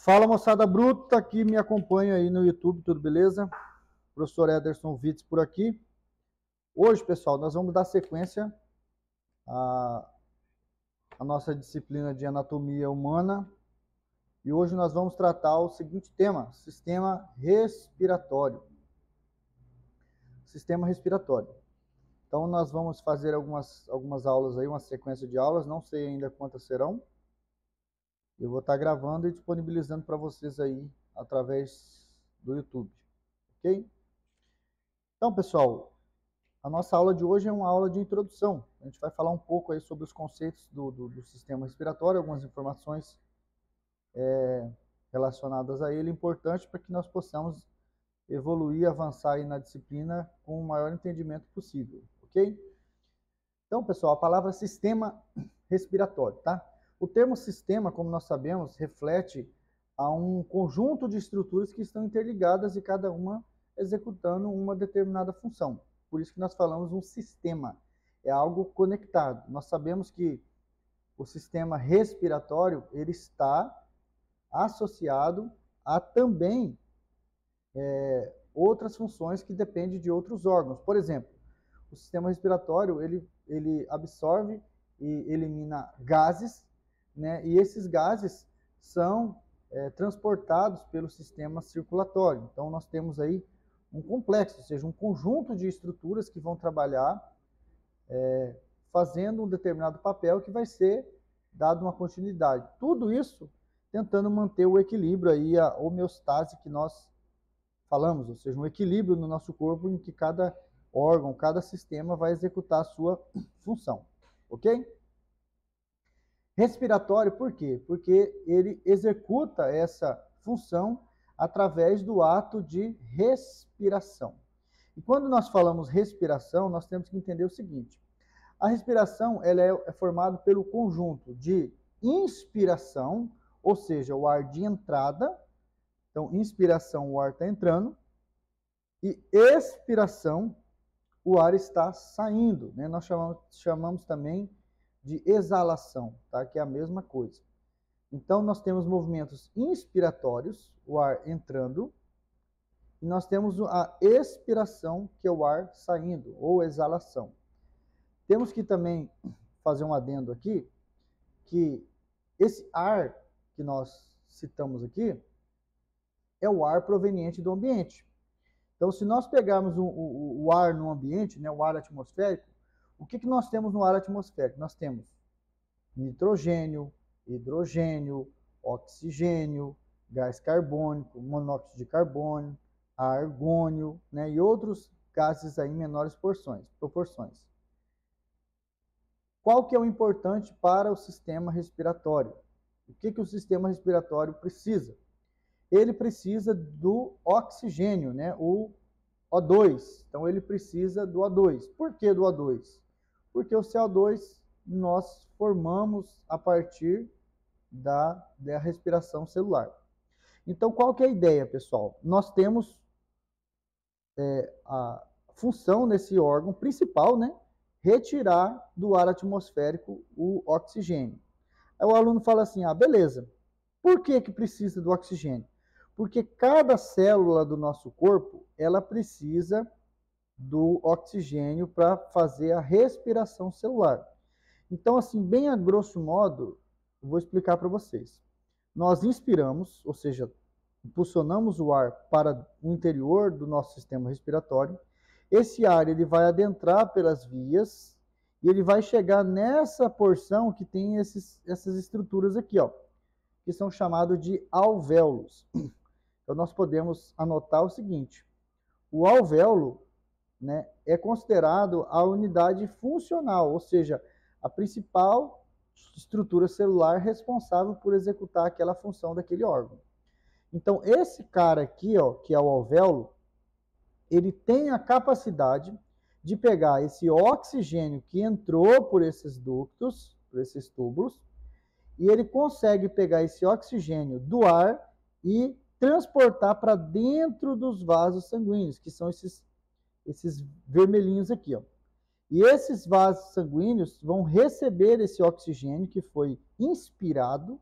Fala, moçada bruta que me acompanha aí no YouTube, tudo beleza? Professor Ederson Witz por aqui. Hoje, pessoal, nós vamos dar sequência à nossa disciplina de anatomia humana e hoje nós vamos tratar o seguinte tema: sistema respiratório. Sistema respiratório. Então, nós vamos fazer algumas aulas aí, uma sequência de aulas, não sei ainda quantas serão. Eu vou estar gravando e disponibilizando para vocês aí através do YouTube, ok? Então, pessoal, a nossa aula de hoje é uma aula de introdução. A gente vai falar um pouco aí sobre os conceitos do sistema respiratório, algumas informações relacionadas a ele, importantes para que nós possamos evoluir, avançar aí na disciplina com o maior entendimento possível, ok? Então, pessoal, a palavra sistema respiratório, tá? O termo sistema, como nós sabemos, reflete a um conjunto de estruturas que estão interligadas e cada uma executando uma determinada função. Por isso que nós falamos um sistema, é algo conectado. Nós sabemos que o sistema respiratório ele está associado a também outras funções que dependem de outros órgãos. Por exemplo, o sistema respiratório ele absorve e elimina gases, né? E esses gases são transportados pelo sistema circulatório. Então, nós temos aí um complexo, ou seja, um conjunto de estruturas que vão trabalhar fazendo um determinado papel que vai ser dado uma continuidade. Tudo isso tentando manter o equilíbrio aí, a homeostase que nós falamos, ou seja, um equilíbrio no nosso corpo em que cada órgão, cada sistema vai executar a sua função, ok? Respiratório, por quê? Porque ele executa essa função através do ato de respiração. E quando nós falamos respiração, nós temos que entender o seguinte: a respiração ela é formada pelo conjunto de inspiração, ou seja, o ar de entrada. Então, inspiração, o ar está entrando, e expiração, o ar está saindo, né? Nós chamamos também de exalação, tá? Que é a mesma coisa. Então, nós temos movimentos inspiratórios, o ar entrando, e nós temos a expiração, que é o ar saindo, ou exalação. Temos que também fazer um adendo aqui, que esse ar que nós citamos aqui é o ar proveniente do ambiente. Então, se nós pegarmos o ar no ambiente, né, o ar atmosférico, o que nós temos no ar atmosférico? Nós temos nitrogênio, hidrogênio, oxigênio, gás carbônico, monóxido de carbono, argônio, né, e outros gases aí em menores proporções. Qual que é o importante para o sistema respiratório? O que o sistema respiratório precisa? Ele precisa do oxigênio, né, o O2. Então, ele precisa do O2. Por que do O2? Porque o CO2 nós formamos a partir da respiração celular. Então, qual que é a ideia, pessoal? Nós temos a função nesse órgão principal, né? Retirar do ar atmosférico o oxigênio. Aí o aluno fala assim, beleza, por que precisa do oxigênio? Porque cada célula do nosso corpo, ela precisa do oxigênio para fazer a respiração celular. Então, assim, bem a grosso modo, eu vou explicar para vocês. Nós inspiramos, ou seja, impulsionamos o ar para o interior do nosso sistema respiratório. Esse ar ele vai adentrar pelas vias e ele vai chegar nessa porção que tem essas estruturas aqui, ó, que são chamados de alvéolos. Então, nós podemos anotar o seguinte: o alvéolo, né, é considerado a unidade funcional, ou seja, a principal estrutura celular responsável por executar aquela função daquele órgão. Então, esse cara aqui, ó, que é o alvéolo, ele tem a capacidade de pegar esse oxigênio que entrou por esses ductos, por esses túbulos, e ele consegue pegar esse oxigênio do ar e transportar para dentro dos vasos sanguíneos, que são esses vermelhinhos aqui, ó. E esses vasos sanguíneos vão receber esse oxigênio que foi inspirado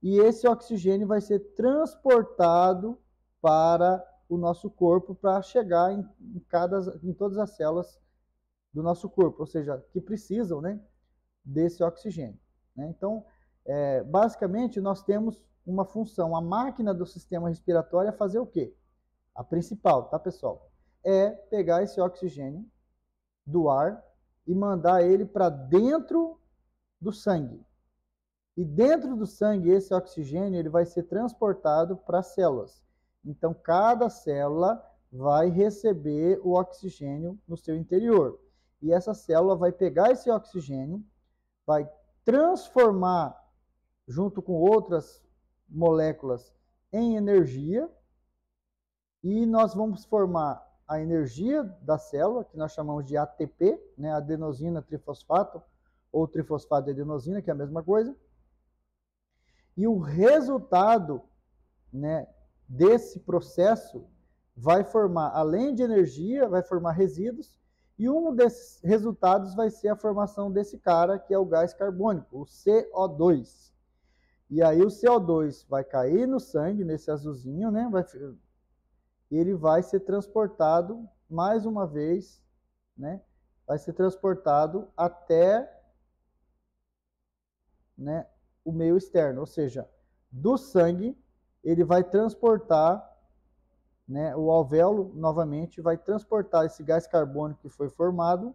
e esse oxigênio vai ser transportado para o nosso corpo para chegar em todas as células do nosso corpo, ou seja, que precisam, né, desse oxigênio. Né? Então, basicamente, nós temos uma função. A máquina do sistema respiratório é fazer o quê? A principal, tá, pessoal? É pegar esse oxigênio do ar e mandar ele para dentro do sangue. E dentro do sangue, esse oxigênio ele vai ser transportado para as células. Então, cada célula vai receber o oxigênio no seu interior. E essa célula vai pegar esse oxigênio, vai transformar, junto com outras moléculas, em energia. E nós vamos formar a energia da célula, que nós chamamos de ATP, né, adenosina trifosfato, ou trifosfato de adenosina, que é a mesma coisa. E o resultado, né, desse processo vai formar, além de energia, vai formar resíduos, e um desses resultados vai ser a formação desse cara, que é o gás carbônico, o CO2. E aí o CO2 vai cair no sangue, nesse azulzinho, né, e ele vai ser transportado, mais uma vez, né, vai ser transportado até, né, o meio externo, ou seja, do sangue ele vai transportar, né, o alvéolo novamente vai transportar esse gás carbônico que foi formado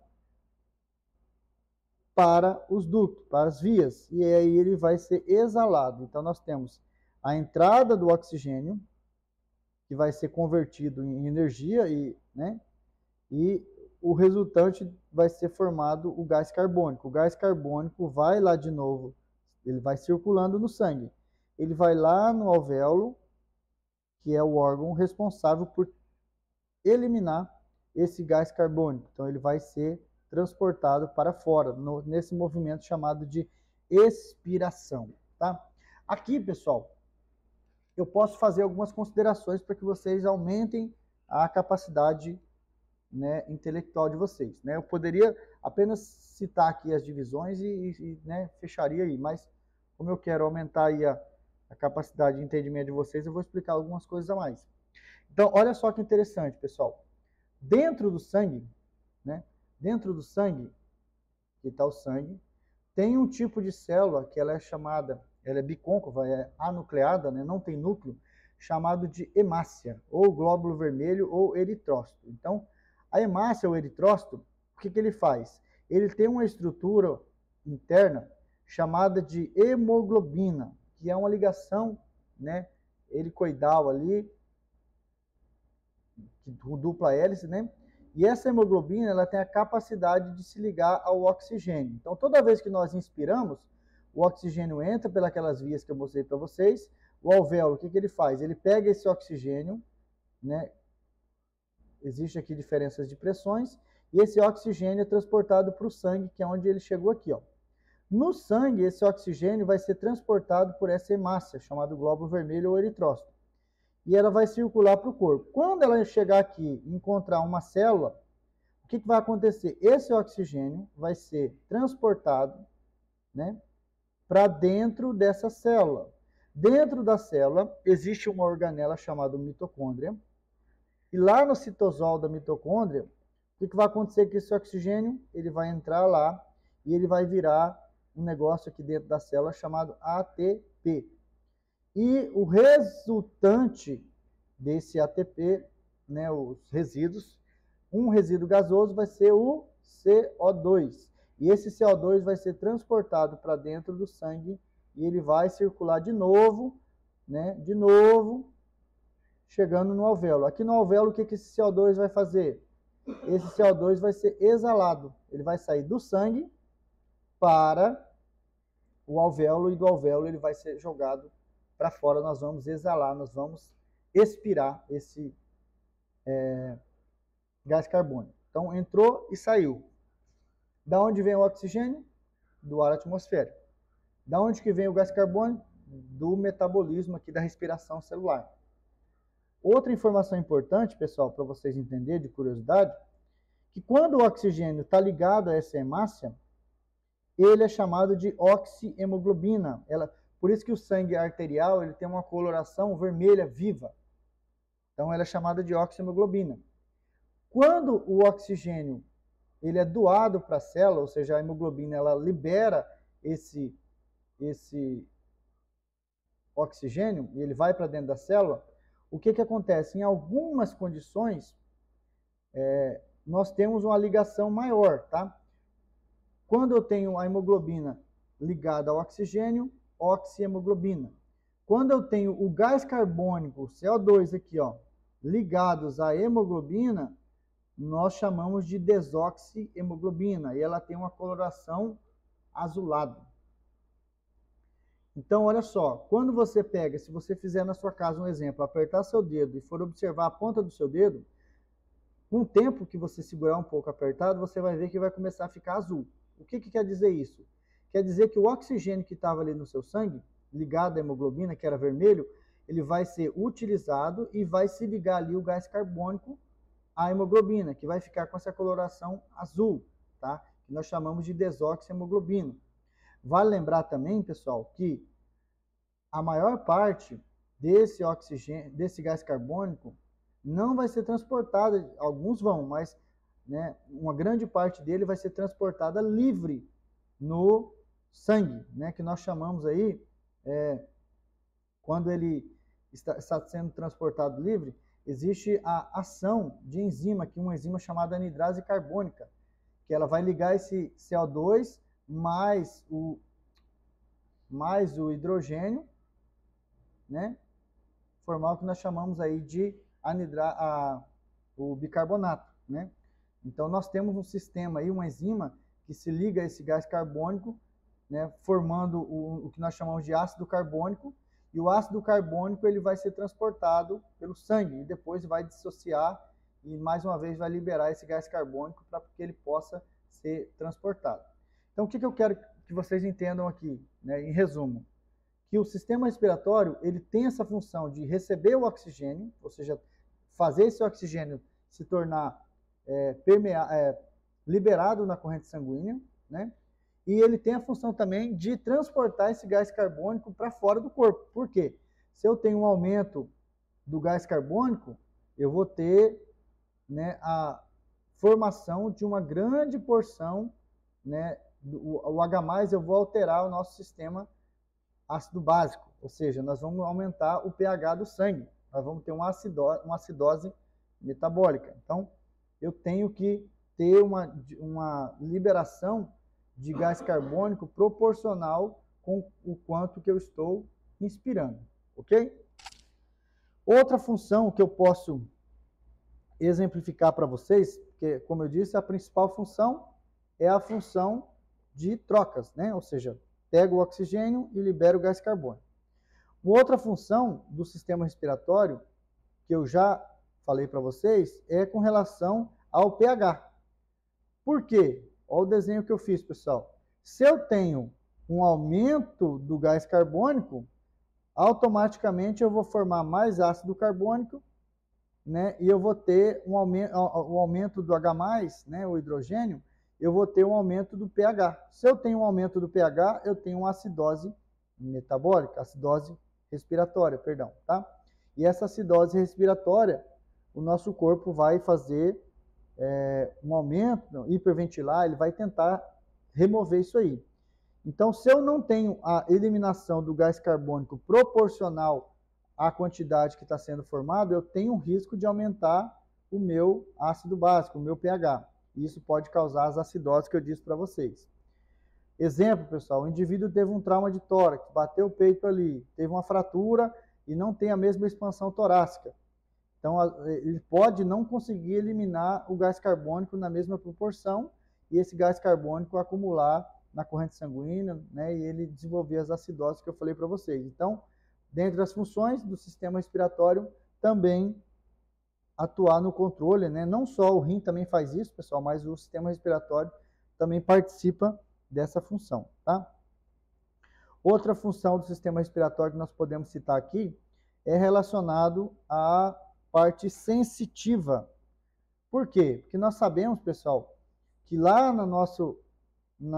para os ductos, para as vias, e aí ele vai ser exalado. Então nós temos a entrada do oxigênio, que vai ser convertido em energia e o resultante vai ser formado o gás carbônico. O gás carbônico vai lá de novo, ele vai circulando no sangue. Ele vai lá no alvéolo, que é o órgão responsável por eliminar esse gás carbônico. Então ele vai ser transportado para fora, nesse movimento chamado de expiração. Tá? Aqui, pessoal, eu posso fazer algumas considerações para que vocês aumentem a capacidade, né, intelectual de vocês. Né? Eu poderia apenas citar aqui as divisões né, fecharia aí, mas como eu quero aumentar aí a capacidade de entendimento de vocês, eu vou explicar algumas coisas a mais. Então, olha só que interessante, pessoal. Dentro do sangue, né, dentro do sangue, que está o sangue, tem um tipo de célula que ela é bicôncava, é anucleada, né, não tem núcleo, chamado de hemácia, ou glóbulo vermelho, ou eritrócito. Então, a hemácia, ou eritrócito, o que ele faz? Ele tem uma estrutura interna chamada de hemoglobina, que é uma ligação, né, helicoidal ali, dupla hélice, né? E essa hemoglobina, ela tem a capacidade de se ligar ao oxigênio. Então, toda vez que nós inspiramos, o oxigênio entra pelas vias que eu mostrei para vocês. O alvéolo, o que ele faz? Ele pega esse oxigênio, né? Existe aqui diferenças de pressões, e esse oxigênio é transportado para o sangue, que é onde ele chegou aqui, ó. No sangue, esse oxigênio vai ser transportado por essa hemácia, chamada glóbulo vermelho ou eritrócito. E ela vai circular para o corpo. Quando ela chegar aqui e encontrar uma célula, o que vai acontecer? Esse oxigênio vai ser transportado, né, para dentro dessa célula. Dentro da célula existe uma organela chamada mitocôndria. E lá no citosol da mitocôndria, o que vai acontecer com esse oxigênio? Ele vai entrar lá e ele vai virar um negócio aqui dentro da célula chamado ATP. E o resultante desse ATP, né, os resíduos, um resíduo gasoso vai ser o CO2. E esse CO2 vai ser transportado para dentro do sangue e ele vai circular de novo, né, chegando no alvéolo. Aqui no alvéolo, o que esse CO2 vai fazer? Esse CO2 vai ser exalado. Ele vai sair do sangue para o alvéolo e do alvéolo ele vai ser jogado para fora. Nós vamos exalar, nós vamos expirar esse gás carbônico. Então, entrou e saiu. Da onde vem o oxigênio? Do ar atmosférico. Da onde que vem o gás carbônico? Do metabolismo aqui da respiração celular. Outra informação importante, pessoal, para vocês entenderem, de curiosidade, que quando o oxigênio está ligado a essa hemácia, ele é chamado de oxihemoglobina. Por isso que o sangue arterial ele tem uma coloração vermelha viva. Então ela é chamada de oxihemoglobina. Quando o oxigênio ele é doado para a célula, ou seja, a hemoglobina ela libera esse oxigênio e ele vai para dentro da célula, o que acontece? Em algumas condições, nós temos uma ligação maior, tá? Quando eu tenho a hemoglobina ligada ao oxigênio, oxihemoglobina. Quando eu tenho o gás carbônico, o CO2 aqui, ó, ligados à hemoglobina, nós chamamos de desoxihemoglobina, e ela tem uma coloração azulada. Então, olha só, quando você pega, se você fizer na sua casa um exemplo, apertar seu dedo e for observar a ponta do seu dedo, com o tempo que você segurar um pouco apertado, você vai ver que vai começar a ficar azul. O que quer dizer isso? Quer dizer que o oxigênio que estava ali no seu sangue, ligado à hemoglobina, que era vermelho, ele vai ser utilizado e vai se ligar ali o gás carbônico à hemoglobina, que vai ficar com essa coloração azul, tá? Que nós chamamos de desoxihemoglobina. Vale lembrar também, pessoal, que a maior parte desse oxigênio, desse gás carbônico, não vai ser transportada, alguns vão, mas né, uma grande parte dele vai ser transportada livre no sangue, né, que nós chamamos aí, quando ele está sendo transportado livre, existe a ação de enzima, que é uma enzima chamada anidrase carbônica, que ela vai ligar esse CO2 mais o hidrogênio, né, formar o que nós chamamos aí de o bicarbonato, né? Então nós temos um sistema aí, uma enzima que se liga a esse gás carbônico, né, formando o que nós chamamos de ácido carbônico, e o ácido carbônico ele vai ser transportado pelo sangue e depois vai dissociar e mais uma vez vai liberar esse gás carbônico para que ele possa ser transportado. Então o que eu quero que vocês entendam aqui, né, em resumo? Que o sistema respiratório ele tem essa função de receber o oxigênio, ou seja, fazer esse oxigênio se tornar liberado na corrente sanguínea, né? E ele tem a função também de transportar esse gás carbônico para fora do corpo. Por quê? Se eu tenho um aumento do gás carbônico, eu vou ter, né, a formação de uma grande porção, né, o H+, eu vou alterar o nosso sistema ácido básico, ou seja, nós vamos aumentar o pH do sangue, nós vamos ter uma acidose metabólica. Então, eu tenho que ter uma liberação de gás carbônico proporcional com o quanto que eu estou inspirando, ok? Outra função que eu posso exemplificar para vocês, que, como eu disse, a principal função é a função de trocas, né? Ou seja, pega o oxigênio e libera o gás carbônico. Uma outra função do sistema respiratório, que eu já falei para vocês, é com relação ao pH. Por quê? Olha o desenho que eu fiz, pessoal. Se eu tenho um aumento do gás carbônico, automaticamente eu vou formar mais ácido carbônico, né? E eu vou ter um aumento do H+, né? O hidrogênio, eu vou ter um aumento do pH. Se eu tenho um aumento do pH, eu tenho uma acidose metabólica, acidose respiratória, perdão, tá? E essa acidose respiratória, o nosso corpo vai fazer um aumento, hiperventilar, ele vai tentar remover isso aí. Então, se eu não tenho a eliminação do gás carbônico proporcional à quantidade que está sendo formado, eu tenho um risco de aumentar o meu ácido básico, o meu pH. Isso pode causar as acidoses que eu disse para vocês. Exemplo, pessoal, o indivíduo teve um trauma de tórax, bateu o peito ali, teve uma fratura e não tem a mesma expansão torácica. Então, ele pode não conseguir eliminar o gás carbônico na mesma proporção e esse gás carbônico acumular na corrente sanguínea, né, e ele desenvolver as acidoses que eu falei para vocês. Então, dentre as funções do sistema respiratório, também atuar no controle, né? Não só o rim também faz isso, pessoal, mas o sistema respiratório também participa dessa função, tá? Outra função do sistema respiratório que nós podemos citar aqui é relacionado à parte sensitiva. Por quê? Porque nós sabemos, pessoal, que lá na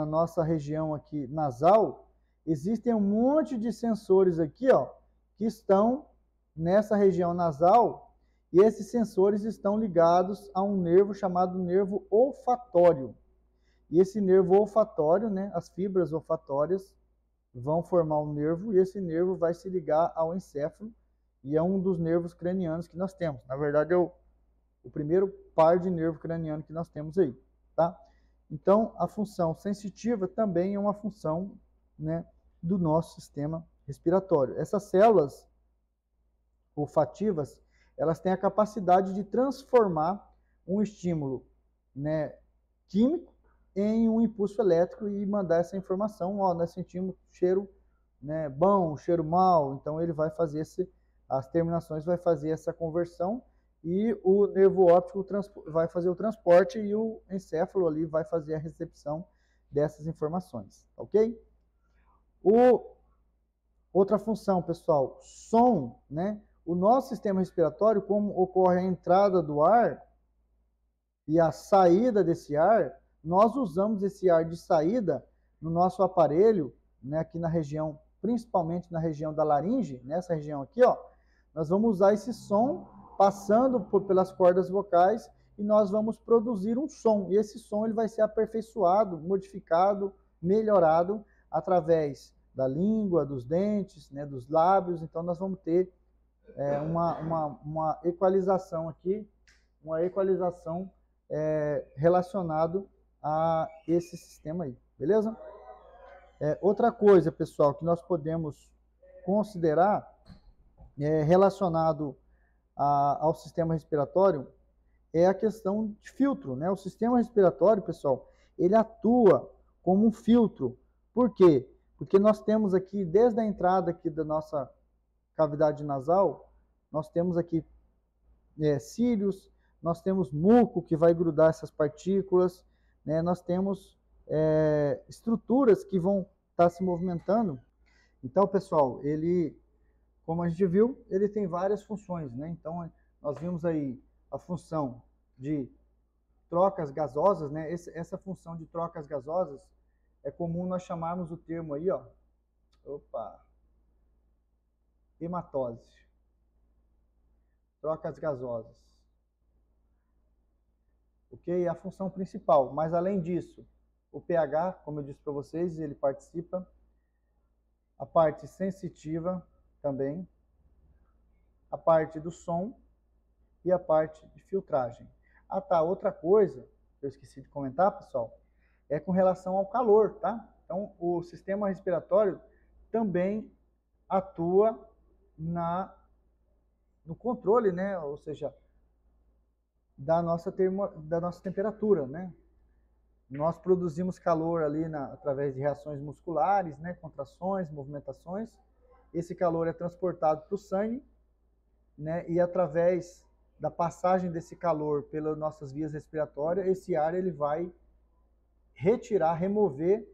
nossa região aqui nasal, existem um monte de sensores aqui, ó, que estão nessa região nasal, e esses sensores estão ligados a um nervo chamado nervo olfatório. E esse nervo olfatório, né, as fibras olfatórias vão formar um nervo, e esse nervo vai se ligar ao encéfalo, e é um dos nervos cranianos que nós temos. Na verdade, é o primeiro par de nervo craniano que nós temos aí, tá? Então, a função sensitiva também é uma função, né, do nosso sistema respiratório. Essas células olfativas, elas têm a capacidade de transformar um estímulo, né, químico em um impulso elétrico e mandar essa informação, ó, nós sentimos cheiro, né, bom, cheiro mal, então ele vai fazer as terminações vai fazer essa conversão, e o nervo óptico vai fazer o transporte, e o encéfalo ali vai fazer a recepção dessas informações, ok? Outra função, pessoal, som, né? O nosso sistema respiratório, como ocorre a entrada do ar e a saída desse ar, nós usamos esse ar de saída no nosso aparelho, né, aqui na região, principalmente na região da laringe, nessa região aqui, ó, nós vamos usar esse som passando pelas cordas vocais, e nós vamos produzir um som. E esse som ele vai ser aperfeiçoado, modificado, melhorado através da língua, dos dentes, né, dos lábios. Então nós vamos ter uma equalização aqui, uma equalização relacionado a esse sistema aí, beleza? Outra coisa, pessoal, que nós podemos considerar relacionado ao sistema respiratório é a questão de filtro, né? O sistema respiratório, pessoal, ele atua como um filtro. Por quê? Porque nós temos aqui, desde a entrada aqui da nossa cavidade nasal, nós temos aqui cílios, nós temos muco que vai grudar essas partículas, né? Nós temos estruturas que vão estar se movimentando. Então, pessoal, ele, como a gente viu, ele tem várias funções, né? Então, nós vimos aí a função de trocas gasosas, né? Essa função de trocas gasosas é comum nós chamarmos o termo aí, ó, hematose, trocas gasosas, ok? É a função principal, mas além disso, o pH, como eu disse para vocês, ele participa, a parte sensitiva também, a parte do som e a parte de filtragem. Ah, tá, outra coisa que eu esqueci de comentar, pessoal, é com relação ao calor, tá? Então, o sistema respiratório também atua no controle, né? Ou seja, da nossa temperatura, né? Nós produzimos calor ali através de reações musculares, né? Contrações, movimentações. Esse calor é transportado para o sangue, né? E através da passagem desse calor pelas nossas vias respiratórias, esse ar ele vai remover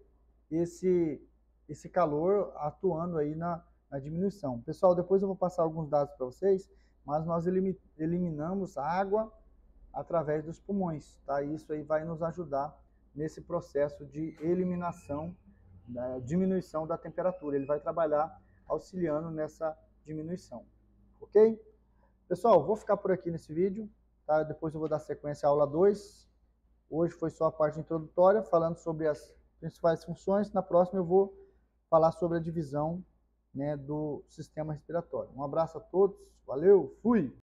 esse calor, atuando aí na diminuição. Pessoal, depois eu vou passar alguns dados para vocês, mas nós eliminamos água através dos pulmões, tá? Isso aí vai nos ajudar nesse processo de eliminação, diminuição da temperatura. Ele vai trabalhar auxiliando nessa diminuição, ok? Pessoal, vou ficar por aqui nesse vídeo, tá? Depois eu vou dar sequência à aula 2. Hoje foi só a parte introdutória, falando sobre as principais funções. Na próxima eu vou falar sobre a divisão, né, do sistema respiratório. Um abraço a todos, valeu, fui!